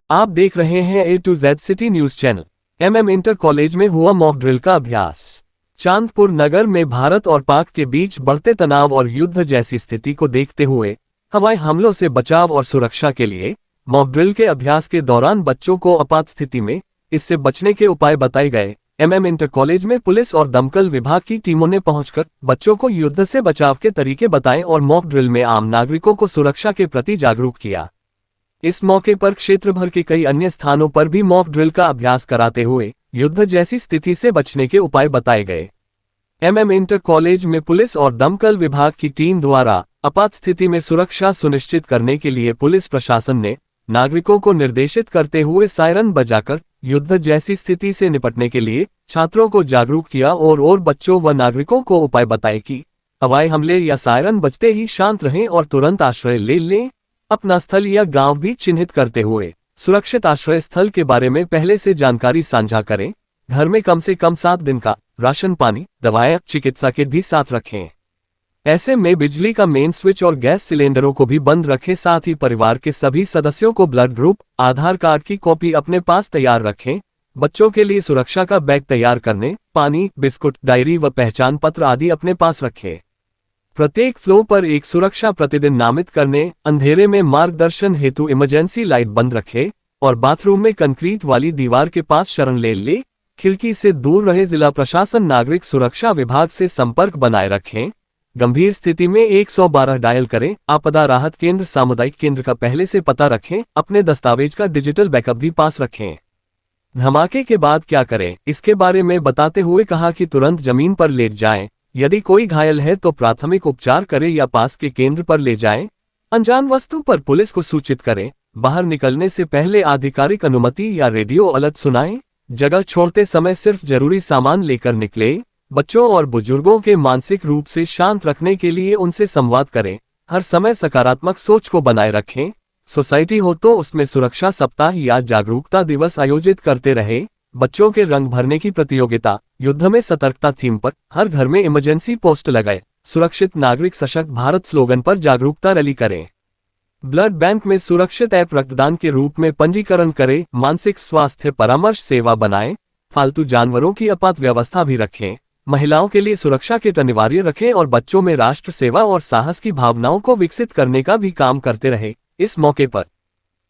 आप देख रहे हैं A to Z city news channel. MM inter college में हुआ मॉक ड्रिल का अभ्यास। चांदपुर नगर में भारत और पाक के बीच बढ़ते तनाव और युद्ध जैसी स्थिति को देखते हुए हवाई हमलों से बचाव और सुरक्षा के लिए मॉक ड्रिल के अभ्यास के दौरान बच्चों को आपात स्थिति में इससे बचने के उपाय बताए गए। MM इंटर कॉलेज में पुलिस और दमकल विभाग की टीमों ने पहुंचकर बच्चों को युद्ध से बचाव के तरीके बताए और मॉक ड्रिल में आम नागरिकों को सुरक्षा के प्रति जागरूक किया। इस मौके पर क्षेत्र भर के कई अन्य स्थानों पर भी मॉक ड्रिल का अभ्यास कराते हुए युद्ध जैसी स्थिति से बचने के उपाय बताए गए। MM इंटर कॉलेज में पुलिस और दमकल विभाग की टीम द्वारा आपात स्थिति में सुरक्षा सुनिश्चित करने के लिए पुलिस प्रशासन ने नागरिकों को निर्देशित करते हुए सायरन बजाकर युद्ध जैसी स्थिति से निपटने के लिए छात्रों को जागरूक किया और बच्चों व नागरिकों को उपाय बताए कि हवाई हमले या सायरन बजते ही शांत रहें और तुरंत आश्रय ले लें। अपना स्थल या गांव भी चिन्हित करते हुए सुरक्षित आश्रय स्थल के बारे में पहले से जानकारी साझा करें। घर में कम से कम 7 दिन का राशन पानी, दवाएं, चिकित्सा किट भी साथ रखें। ऐसे में बिजली का मेन स्विच और गैस सिलेंडरों को भी बंद रखें। साथ ही परिवार के सभी सदस्यों को ब्लड ग्रुप, आधार कार्ड की कॉपी अपने पास तैयार रखें। बच्चों के लिए सुरक्षा का बैग तैयार करने, पानी, बिस्कुट, डायरी व पहचान पत्र आदि अपने पास रखें। प्रत्येक फ्लोर पर एक सुरक्षा प्रतिदिन नामित करने, अंधेरे में मार्गदर्शन हेतु इमरजेंसी लाइट बंद रखें और बाथरूम में कंक्रीट वाली दीवार के पास शरण ले खिड़की से दूर रहे। जिला प्रशासन नागरिक सुरक्षा विभाग से संपर्क बनाए रखें। गंभीर स्थिति में 112 डायल करें। आपदा राहत केंद्र, सामुदायिक केंद्र का पहले से पता रखें। अपने दस्तावेज का डिजिटल बैकअप भी पास रखें। धमाके के बाद क्या करें, इसके बारे में बताते हुए कहा कि तुरंत जमीन पर लेट जाएं। यदि कोई घायल है तो प्राथमिक उपचार करें या पास के केंद्र पर ले जाएं। अनजान वस्तु पर पुलिस को सूचित करें। बाहर निकलने से पहले आधिकारिक अनुमति या रेडियो अलर्ट सुनाएं। जगह छोड़ते समय सिर्फ जरूरी सामान लेकर निकले। बच्चों और बुजुर्गों के मानसिक रूप से शांत रखने के लिए उनसे संवाद करें। हर समय सकारात्मक सोच को बनाए रखें। सोसाइटी हो तो उसमें सुरक्षा सप्ताह या जागरूकता दिवस आयोजित करते रहे। बच्चों के रंग भरने की प्रतियोगिता, युद्ध में सतर्कता थीम पर हर घर में इमरजेंसी पोस्ट लगाए। सुरक्षित नागरिक सशक्त भारत स्लोगन पर जागरूकता रैली करें। ब्लड बैंक में सुरक्षित ऐप रक्तदान के रूप में पंजीकरण करें। मानसिक स्वास्थ्य परामर्श सेवा बनाएं। फालतू जानवरों की आपात व्यवस्था भी रखें। महिलाओं के लिए सुरक्षा किट अनिवार्य रखें और बच्चों में राष्ट्र सेवा और साहस की भावनाओं को विकसित करने का भी काम करते रहे। इस मौके पर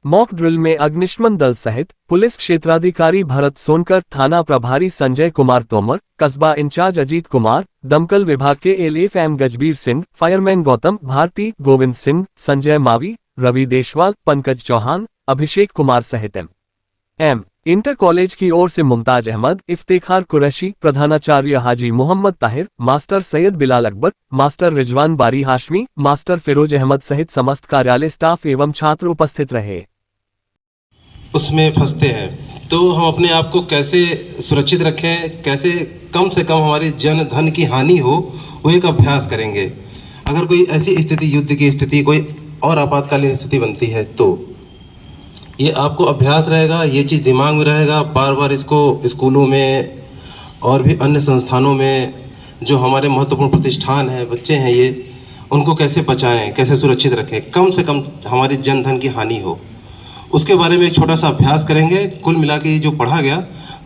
मॉक ड्रिल में अग्निशमन दल सहित पुलिस क्षेत्राधिकारी भरत सोनकर, थाना प्रभारी संजय कुमार तोमर, कस्बा इंचार्ज अजीत कुमार, दमकल विभाग के LFM गजबीर सिंह, फायरमैन गौतम भारती, गोविंद सिंह, संजय मावी, रवि देशवाल, पंकज चौहान, अभिषेक कुमार सहित MM इंटर कॉलेज की ओर से मुमताज अहमद, इफ्तेखार कुरैशी, प्रधानाचार्य हाजी मोहम्मद ताहिर, मास्टर सैयद बिलाल अकबर, मास्टर रिजवान बारी हाशमी, मास्टर फिरोज अहमद सहित समस्त कार्यालय स्टाफ एवं छात्र उपस्थित रहे। उसमें फंसते हैं तो हम अपने आप को कैसे सुरक्षित रखें, कैसे कम से कम हमारी जन धन की हानि हो, वो एक अभ्यास करेंगे। अगर कोई ऐसी स्थिति, युद्ध की स्थिति, कोई और आपातकालीन स्थिति बनती है तो ये आपको अभ्यास रहेगा, ये चीज़ दिमाग में रहेगा। बार बार इसको स्कूलों में और भी अन्य संस्थानों में जो हमारे महत्वपूर्ण प्रतिष्ठान हैं, बच्चे हैं, ये उनको कैसे बचाएं, कैसे सुरक्षित रखें, कम से कम हमारी जन धन की हानि हो, उसके बारे में एक छोटा सा अभ्यास करेंगे। कुल मिला के जो पढ़ा गया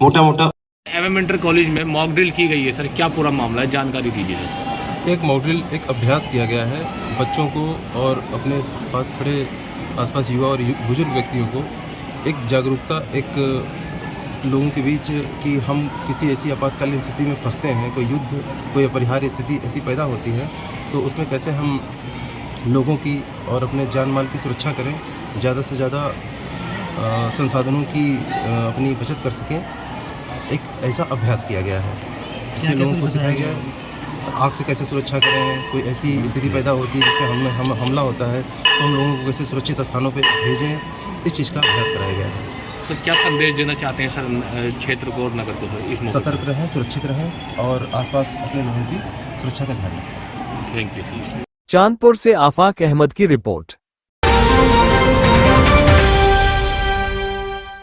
मोटा मोटा। MM इंटर कॉलेज में मॉक ड्रिल की गई है सर, क्या पूरा मामला है, जानकारी दीजिए सर। एक मॉक ड्रिल, एक अभ्यास किया गया है बच्चों को और अपने पास खड़े आसपास युवा और बुजुर्ग व्यक्तियों को एक जागरूकता, एक लोगों के बीच कि हम किसी ऐसी आपातकालीन स्थिति में फंसते हैं, कोई युद्ध, कोई अपरिहार्य स्थिति ऐसी पैदा होती है तो उसमें कैसे हम लोगों की और अपने जान माल की सुरक्षा करें, ज़्यादा से ज़्यादा संसाधनों की अपनी बचत कर सकें। एक ऐसा अभ्यास किया गया है जिसमें लोगों को सिखाया गया है आग से कैसे सुरक्षा करें। कोई ऐसी स्थिति पैदा होती है जिसमें हम हमला होता है तो हम लोगों को कैसे सुरक्षित स्थानों पर भेजें, इस चीज़ का अभ्यास कराया गया है। सर क्या संदेश देना चाहते हैं सर क्षेत्र को और नगर को सर इस मौके? सतर्क रहें, सुरक्षित रहें और आसपास अपने लोगों की सुरक्षा का ध्यान रखें। Thank you. चांदपुर से आफाक अहमद की रिपोर्ट।